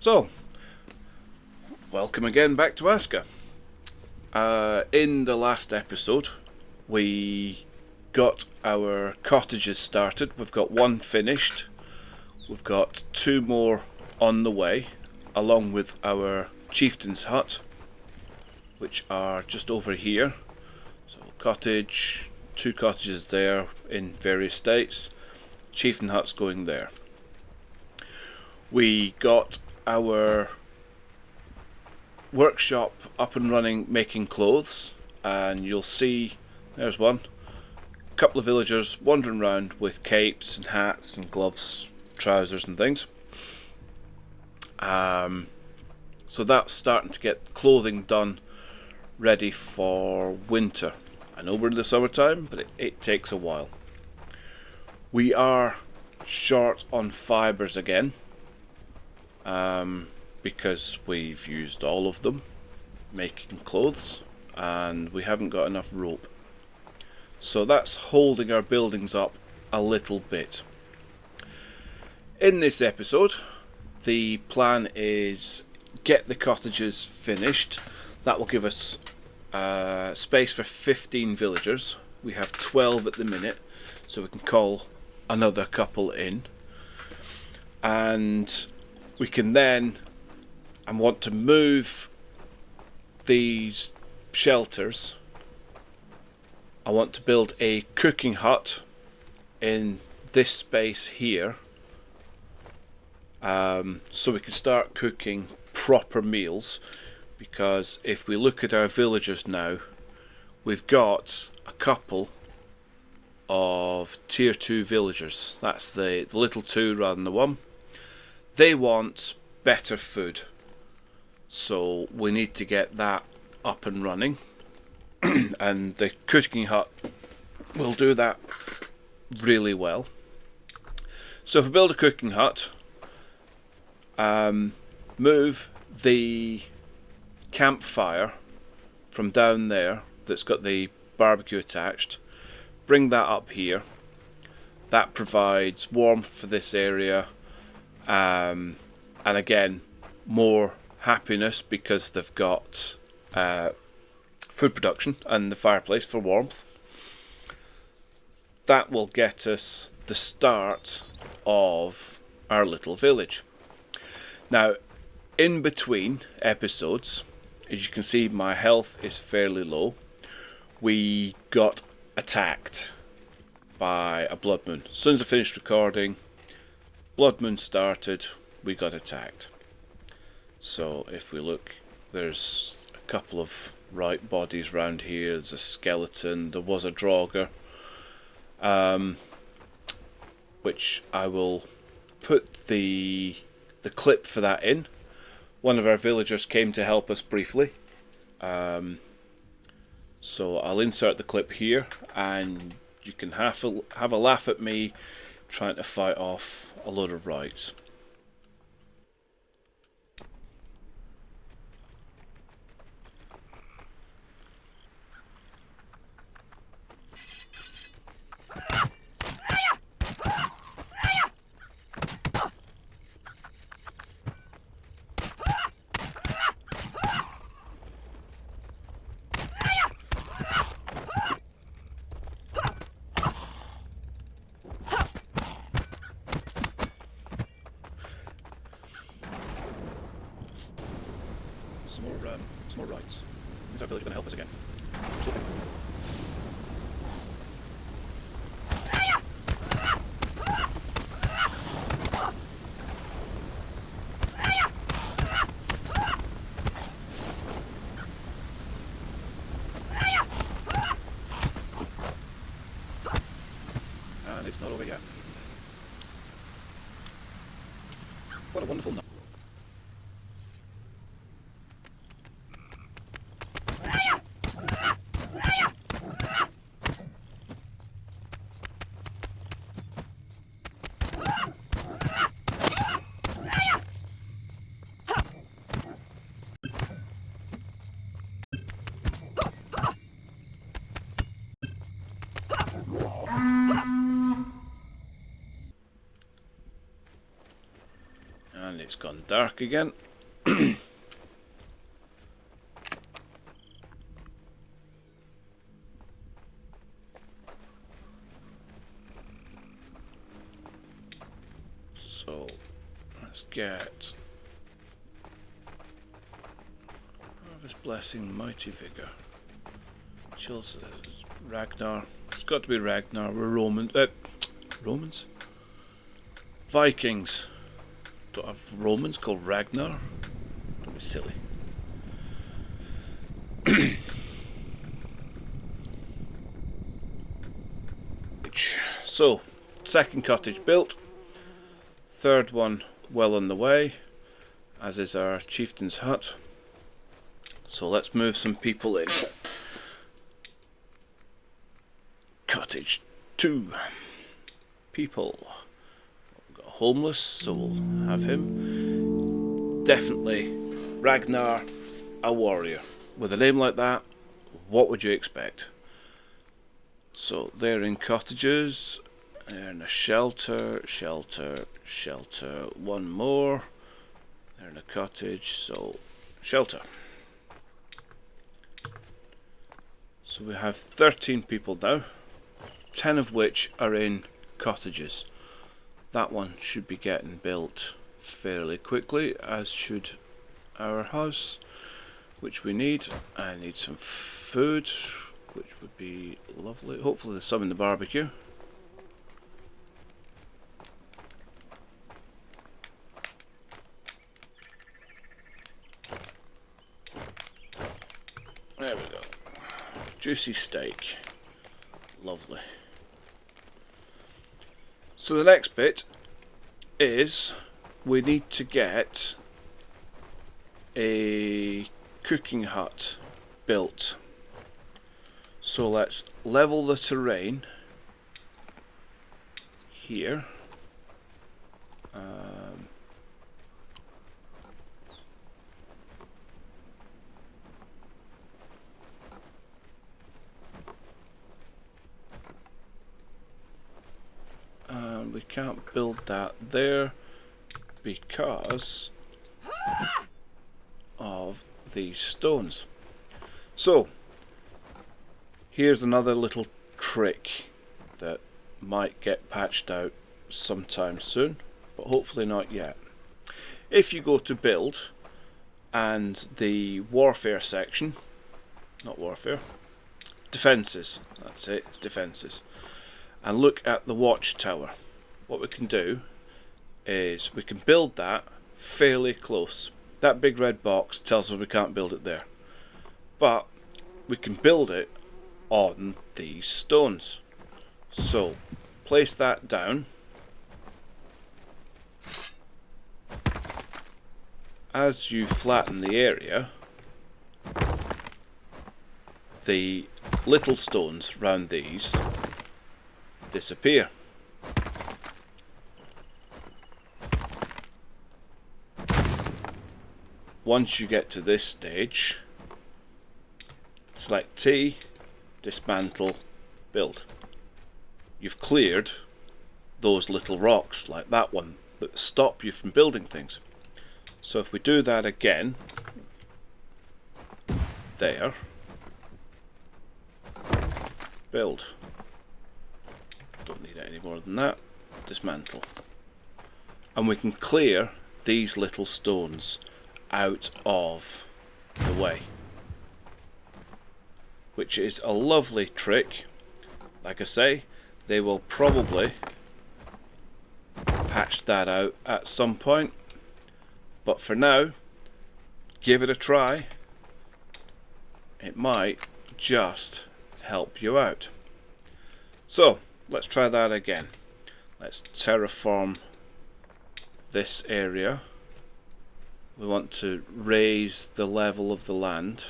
So, welcome again back to Aska. In the last episode, we got our cottages started. We've got one finished. We've got two more on the way, along with our chieftain's hut, which are just over here. So, cottage, two cottages there in various states. Chieftain hut's going there. We got our workshop up and running making clothes, and you'll see there's one, a couple of villagers wandering around with capes and hats and gloves, trousers and things. So that's starting to get clothing done ready for winter. I know we're in the summertime, but it takes a while. We are short on fibres again, because we've used all of them making clothes and we haven't got enough rope. So that's holding our buildings up a little bit. In this episode, the plan is get the cottages finished. That will give us space for 15 villagers. We have 12 at the minute, so we can call another couple in. And we can then, and want to move these shelters. I want to build a cooking hut in this space here, so we can start cooking proper meals, because if we look at our villagers now, we've got a couple of tier 2 villagers. That's the little 2 rather than the 1. They want better food, so we need to get that up and running. And the cooking hut will do that really well. So if we build a cooking hut, move the campfire from down there that's got the barbecue attached, bring that up here. That provides warmth for this area, and again more happiness because they've got food production and the fireplace for warmth. That will get us the start of our little village. Now, in between episodes, as you can see, my health is fairly low. We got attacked by a blood moon. As soon as I finished recording, blood moon started, we got attacked. So if we look, there's a couple of right bodies around here. There's a skeleton. There was a draugr, which I will put the clip for that in. One of our villagers came to help us briefly, so I'll insert the clip here, and you can have a laugh at me trying to fight off a load of rights. Some more rights. Is our village going to help us again? And it's not over yet. What a wonderful night. It's gone dark again. So let's get Harvest Blessing, Mighty Vigor. Chills, Ragnar. It's got to be Ragnar. We're Romans? Vikings. Don't have Romans called Ragnar. Don't be silly. So, second cottage built. Third one well on the way, as is our chieftain's hut. So let's move some people in. Cottage 2. People. We've got homeless, so we'll have him. Definitely Ragnar, a warrior. With a name like that, what would you expect? So they're in cottages. They're in a shelter, shelter, shelter. One more. They're in a cottage, so shelter. So we have 13 people now, 10 of which are in cottages. That one should be getting built fairly quickly, as should our house, which we need. I need some food, which would be lovely. Hopefully there's some in the barbecue. There we go. Juicy steak. Lovely. So the next bit is we need to get a cooking hut built. So let's level the terrain here. And we can't build that there because of these stones. So here's another little trick that might get patched out sometime soon, but hopefully not yet. If you go to build and the warfare section, not warfare, defences, that's it, it's defences, and look at the watchtower, what we can do is we can build that fairly close. That big red box tells us we can't build it there, but we can build it on these stones. So place that down. As you flatten the area, the little stones round these disappear. Once you get to this stage, select T, dismantle, build. You've cleared those little rocks like that one that stop you from building things. So if we do that again, there, build. Don't need it any more than that. Dismantle. And we can clear these little stones out of the way, which is a lovely trick. Like I say, they will probably patch that out at some point, but for now, give it a try. It might just help you out. So let's try that again. Let's terraform this area. We want to raise the level of the land.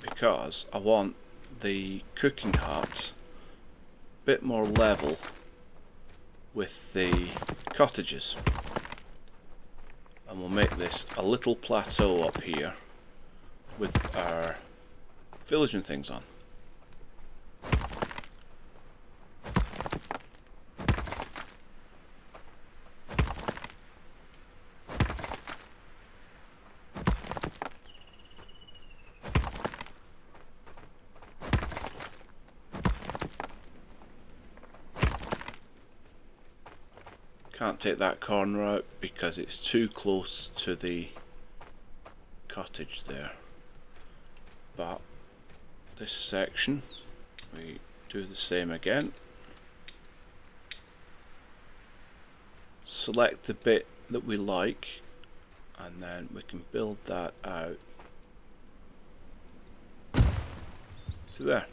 Because I want the cooking hut a bit more level with the cottages. And we'll make this a little plateau up here with our villaging things on. Can't take that corner out because it's too close to the cottage there. But this section, we do the same again. Select the bit that we like, and then we can build that out to there.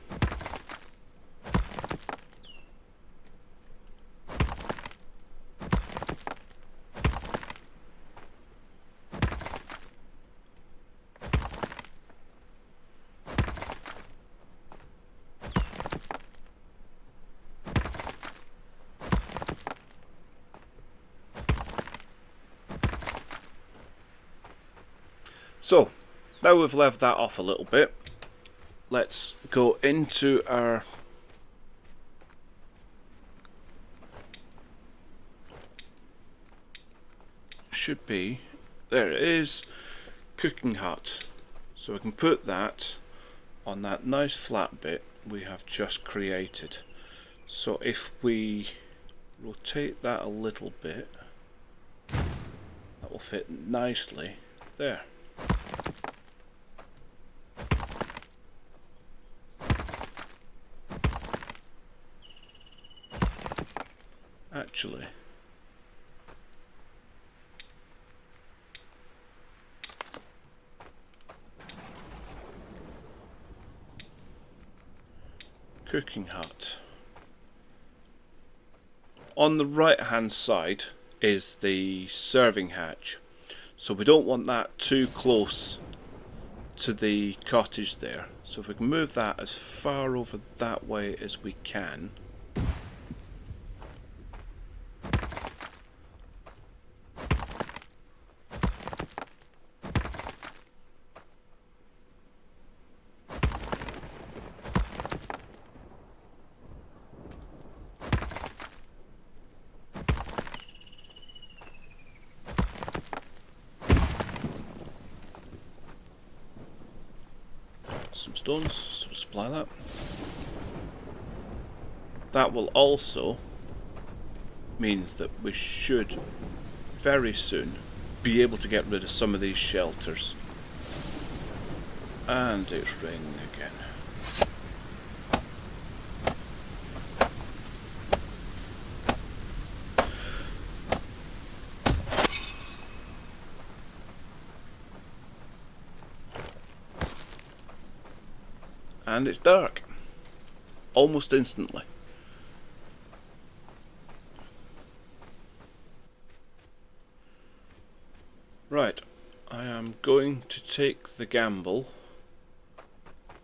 So, now we've left that off a little bit, let's go into our should be, there it is, cooking hut. So we can put that on that nice flat bit we have just created. So if we rotate that a little bit, that will fit nicely there. Actually, cooking hut. On the right hand side is the serving hatch, so we don't want that too close to the cottage there. So if we can move that as far over that way as we can. Some stones, so supply that. That will also means that we should very soon be able to get rid of some of these shelters. And it's raining again. And it's dark. Almost instantly. Right, I am going to take the gamble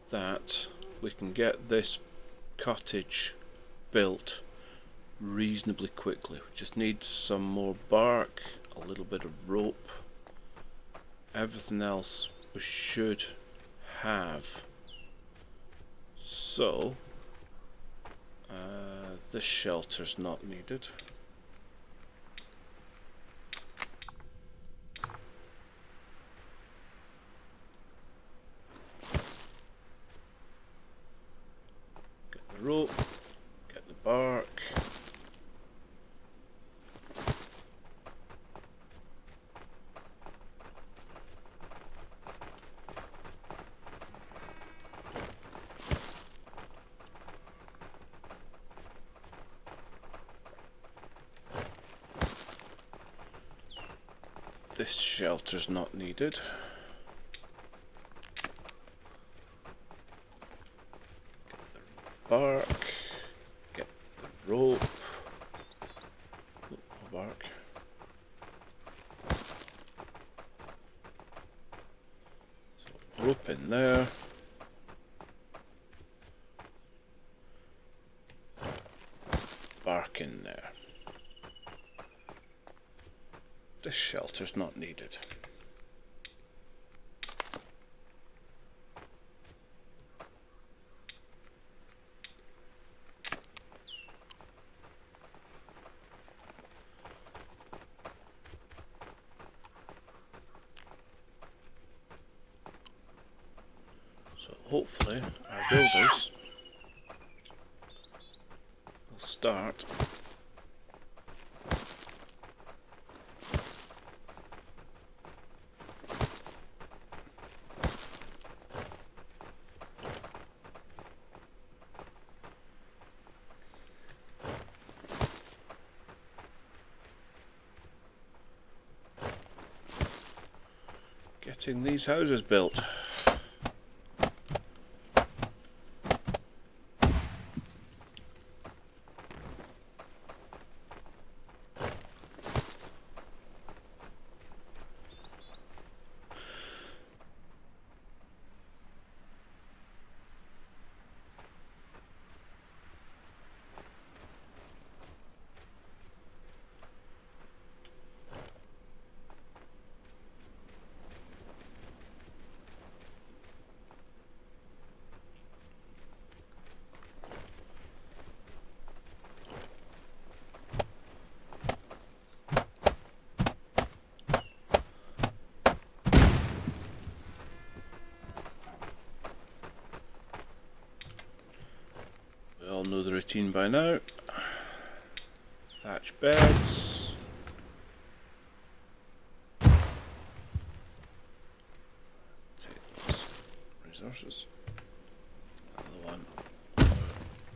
that we can get this cottage built reasonably quickly. We just need some more bark, a little bit of rope. Everything else we should have. So, this shelter's not needed. Get the rope, get the bark. This shelter's not needed. Get the bark, get the rope. Oh, bark. So rope in there. Bark in there. This shelter's not needed. hopefully our builders will start getting these houses built. We all know the routine by now. Thatch beds. Take those resources. Another one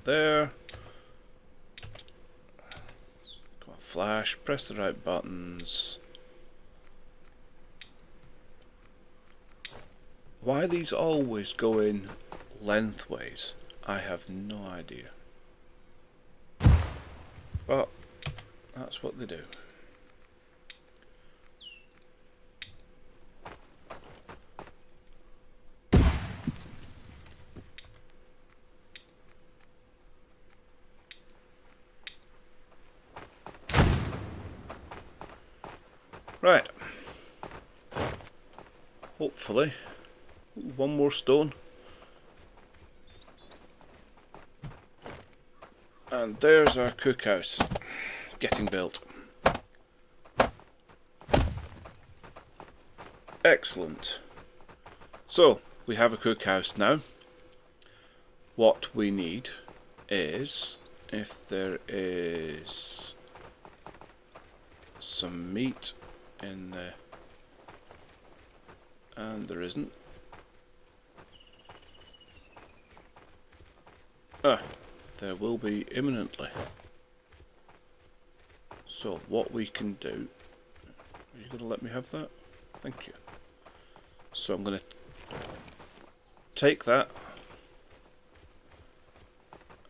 there. Come on, flash. Press the right buttons. Why these always go in lengthways, I have no idea. But that's what they do. Right. Hopefully, one more stone. And there's our cookhouse getting built. Excellent. So, we have a cookhouse now. What we need is, if there is some meat in the... and there isn't. There will be imminently. So what we can do, are you going to let me have that? Thank you. So I'm going to take that,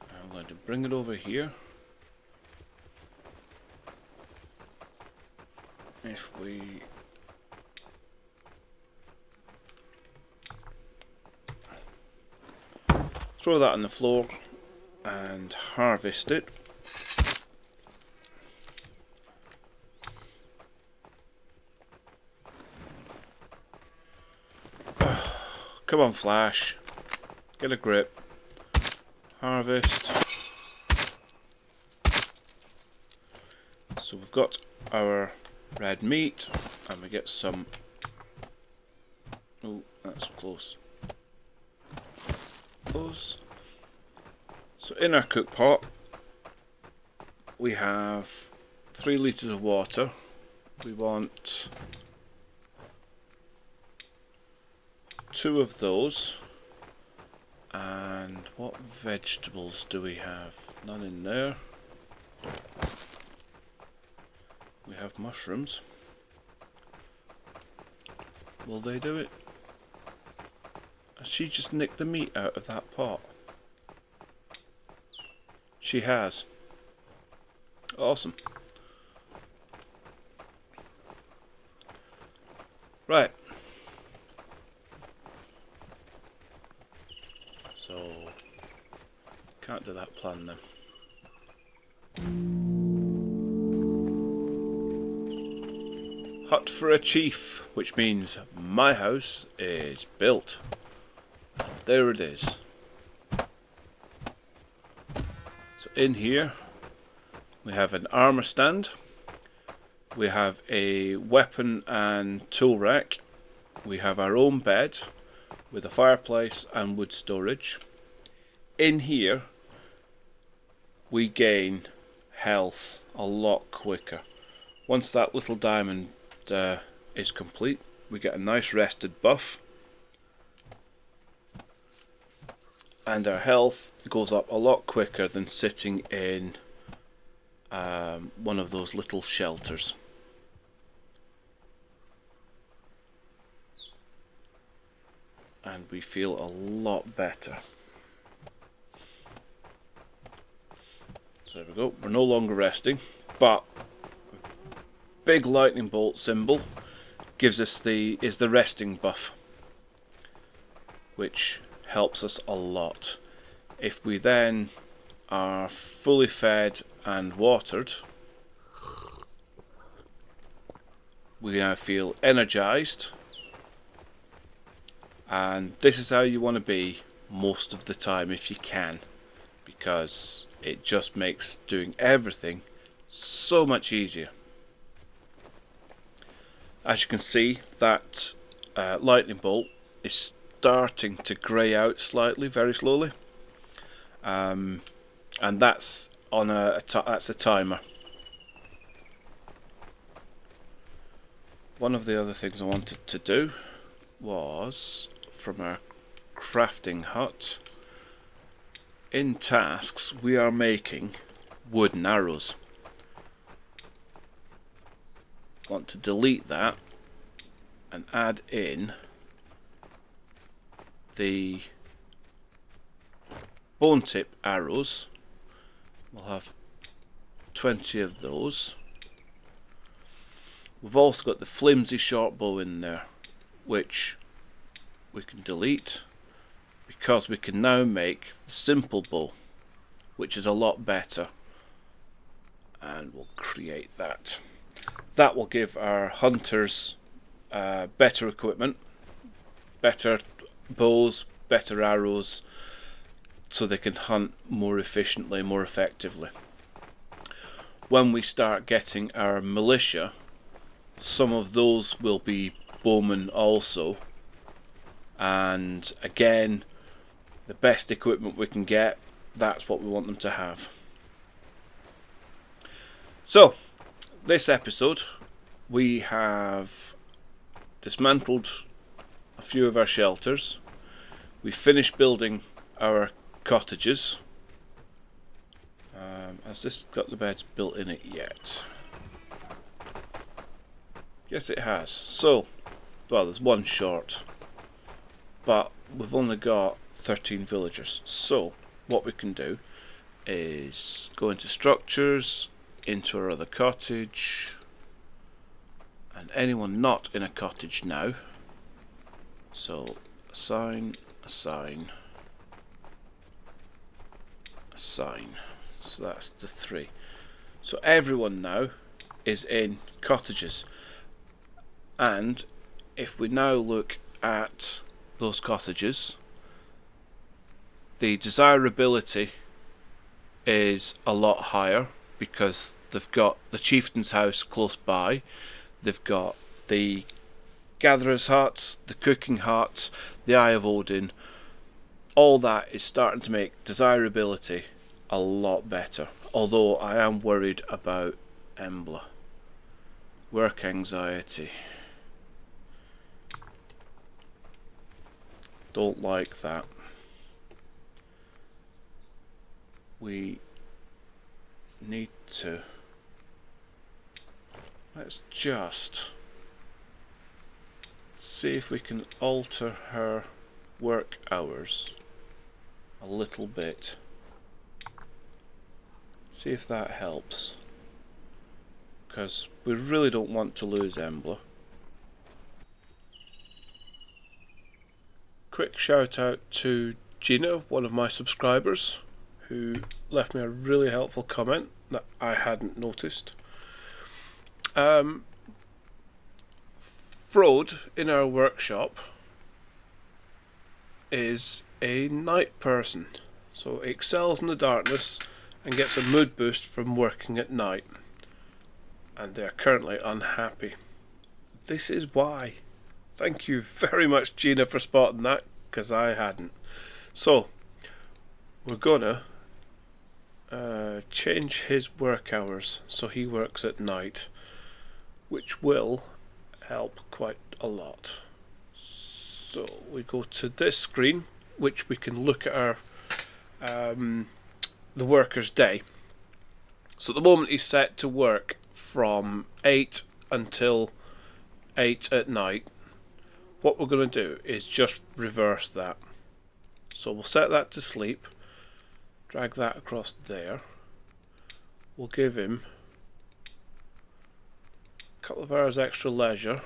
I'm going to bring it over here. If we throw that on the floor and harvest it. Come on, Flash. Get a grip. Harvest. So we've got our red meat and we get some... oh, that's close. Close. So in our cook pot we have 3 litres of water. We want 2 of those. And what vegetables do we have? None in there. We have mushrooms. Will they do it? Has she just nicked the meat out of that pot? She has. Awesome. Right. So, can't do that plan then. Hut for a chief, which means my house is built. And there it is. So in here we have an armor stand, we have a weapon and tool rack, we have our own bed, with a fireplace and wood storage. In here we gain health a lot quicker. Once that little diamond is complete, we get a nice rested buff, and our health goes up a lot quicker than sitting in one of those little shelters. And we feel a lot better. So there we go, we're no longer resting, but big lightning bolt symbol gives us the resting buff, which helps us a lot. If we then are fully fed and watered, we now feel energized, and this is how you want to be most of the time if you can, because it just makes doing everything so much easier. As you can see, that lightning bolt is starting to grey out slightly, very slowly, and that's on that's a timer. One of the other things I wanted to do was, from our crafting hut, in tasks we are making wooden arrows. I want to delete that and add in the bone tip arrows. We'll have 20 of those. We've also got the flimsy short bow in there, which we can delete, because we can now make the simple bow, which is a lot better, and we'll create that. That will give our hunters better equipment, better bows, better arrows, so they can hunt more efficiently, more effectively. When we start getting our militia, some of those will be bowmen also, and again, the best equipment we can get, that's what we want them to have. So this episode we have dismantled a few of our shelters, we finished building our cottages. Has this got the beds built in it yet? Yes, it has. So, well, there's one short, but we've only got 13 villagers. So what we can do is go into structures, into our other cottage, and anyone not in a cottage now. So assign, assign, assign. So that's the 3. So everyone now is in cottages, and if we now look at those cottages, the desirability is a lot higher, because they've got the chieftain's house close by, they've got the gatherer's huts, the cooking huts, the Eye of Odin. All that is starting to make desirability a lot better, although I am worried about Embla. Work anxiety. Don't like that. We need to, let's just see if we can alter her work hours a little bit. See if that helps, because we really don't want to lose Embla. Quick shout out to Gina, one of my subscribers, who left me a really helpful comment that I hadn't noticed. Frode in our workshop is a night person, so excels in the darkness and gets a mood boost from working at night, and they're currently unhappy. This is why. Thank you very much, Gina, for spotting that. because I hadn't. So we're gonna change his work hours so he works at night, which will help quite a lot. So we go to this screen, which we can look at our the worker's day. So at the moment he's set to work from 8 until 8 at night. What we're going to do is just reverse that. So we'll set that to sleep, drag that across there. We'll give him a couple of hours extra leisure,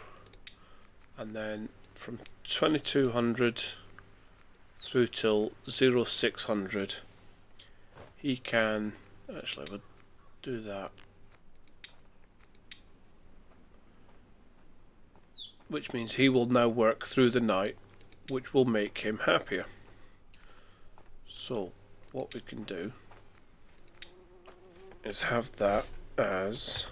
and then from 2200 through till 0600 he can, actually we'll do that, which means he will now work through the night, which will make him happier. So what we can do is have that as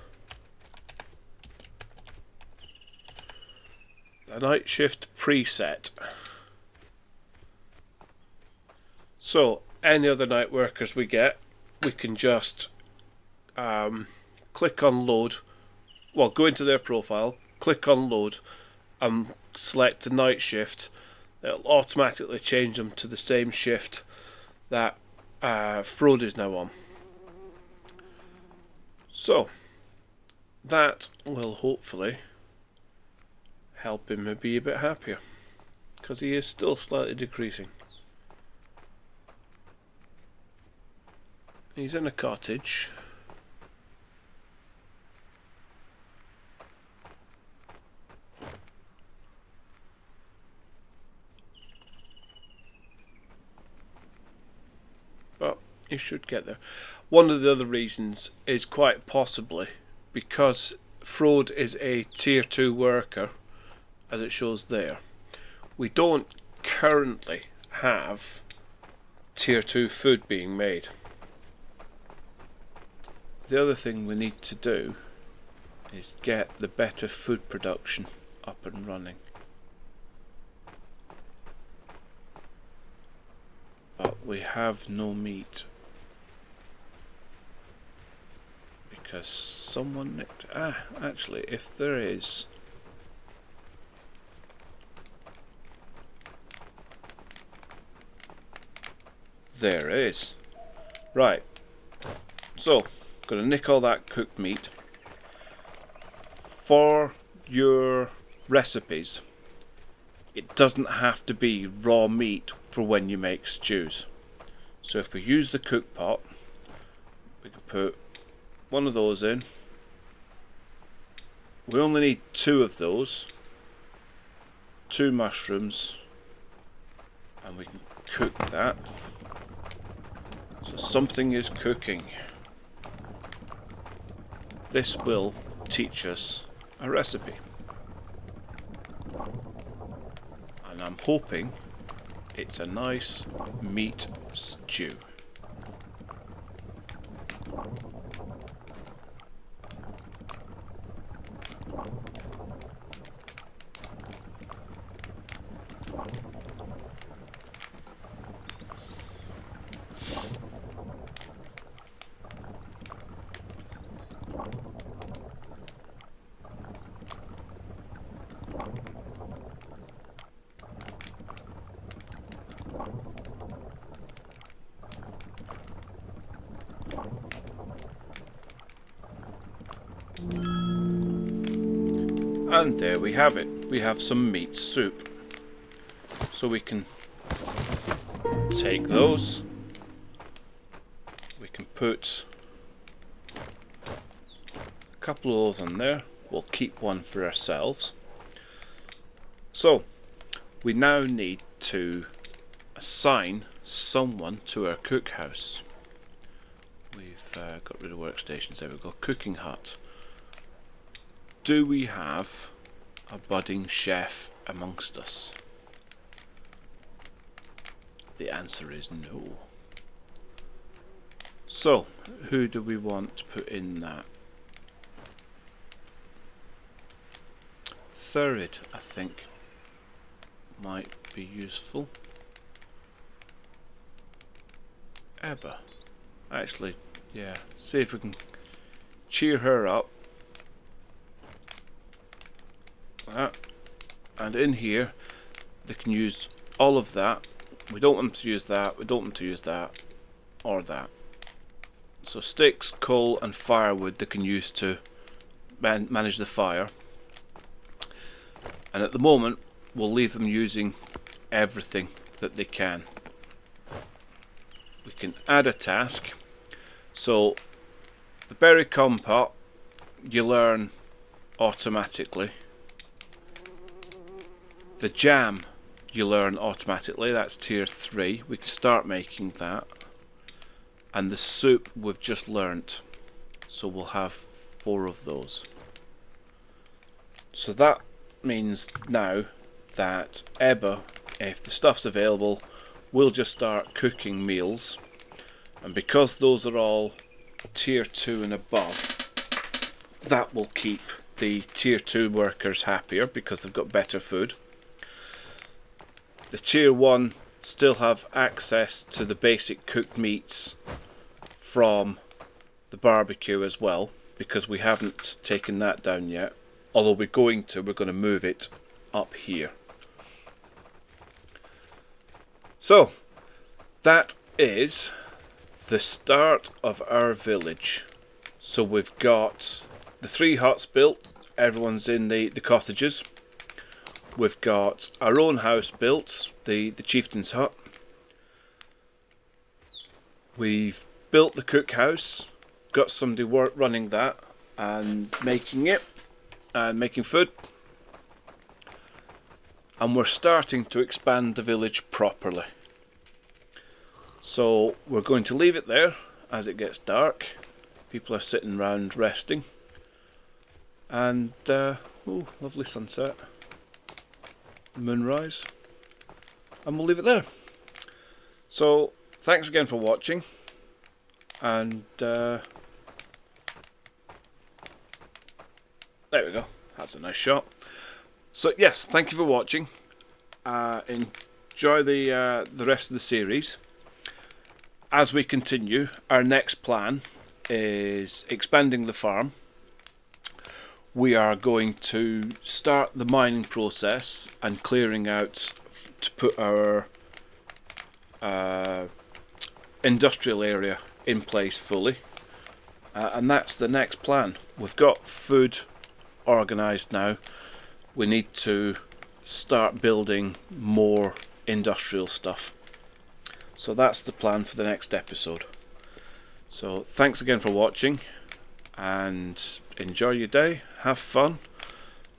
a night shift preset. So any other night workers we get, we can just click on load, well, go into their profile, click on load and select a night shift. It'll automatically change them to the same shift that Frode is now on. So that will hopefully help him be a bit happier, because he is still slightly decreasing. He's in a cottage. But he should get there. One of the other reasons is quite possibly because Frode is a tier 2 worker, as it shows there. We don't currently have tier 2 food being made. The other thing we need to do is get the better food production up and running. But we have no meat because someone nicked. Actually, if there is, there is. Right. So, gonna nick all that cooked meat. For your recipes, it doesn't have to be raw meat for when you make stews. So if we use the cook pot, we can put one of those in. We only need 2 of those, 2 mushrooms, and we can cook that. So something is cooking. This will teach us a recipe. And I'm hoping it's a nice meat stew. And there we have it. We have some meat soup. So we can take those. We can put a couple of those on there. We'll keep one for ourselves. So we now need to assign someone to our cookhouse. We've got rid of workstations. There we go. Cooking hut. Do we have a budding chef amongst us? The answer is no. So, who do we want to put in that? Third, I think, might be useful. Ebba. Actually, yeah, see if we can cheer her up. And in here, they can use all of that. We don't want them to use that, we don't want them to use that, or that. So sticks, coal and firewood they can use to manage the fire. And at the moment, we'll leave them using everything that they can. We can add a task. So the berry compote you learn automatically. The jam you learn automatically, that's tier 3. We can start making that. And the soup we've just learnt, so we'll have 4 of those. So that means now that Ebba, if the stuff's available, will just start cooking meals. And because those are all tier 2 and above, that will keep the tier 2 workers happier because they've got better food. The tier 1 still have access to the basic cooked meats from the barbecue as well, because we haven't taken that down yet. Although we're going to move it up here. So that is the start of our village. So we've got the 3 huts built, everyone's in the cottages. We've got our own house built, the chieftain's hut. We've built the cookhouse, got somebody running that and making it and making food. And we're starting to expand the village properly. So we're going to leave it there as it gets dark. People are sitting around resting. And, oh, lovely sunset. Moonrise. And we'll leave it there. So, thanks again for watching. And, there we go. That's a nice shot. So, yes, thank you for watching. Enjoy the rest of the series. As we continue, our next plan is expanding the farm. We are going to start the mining process and clearing out to put our industrial area in place fully. And that's the next plan. We've got food organised now. We need to start building more industrial stuff. So that's the plan for the next episode. So thanks again for watching, and enjoy your day, have fun,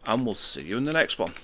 and we'll see you in the next one.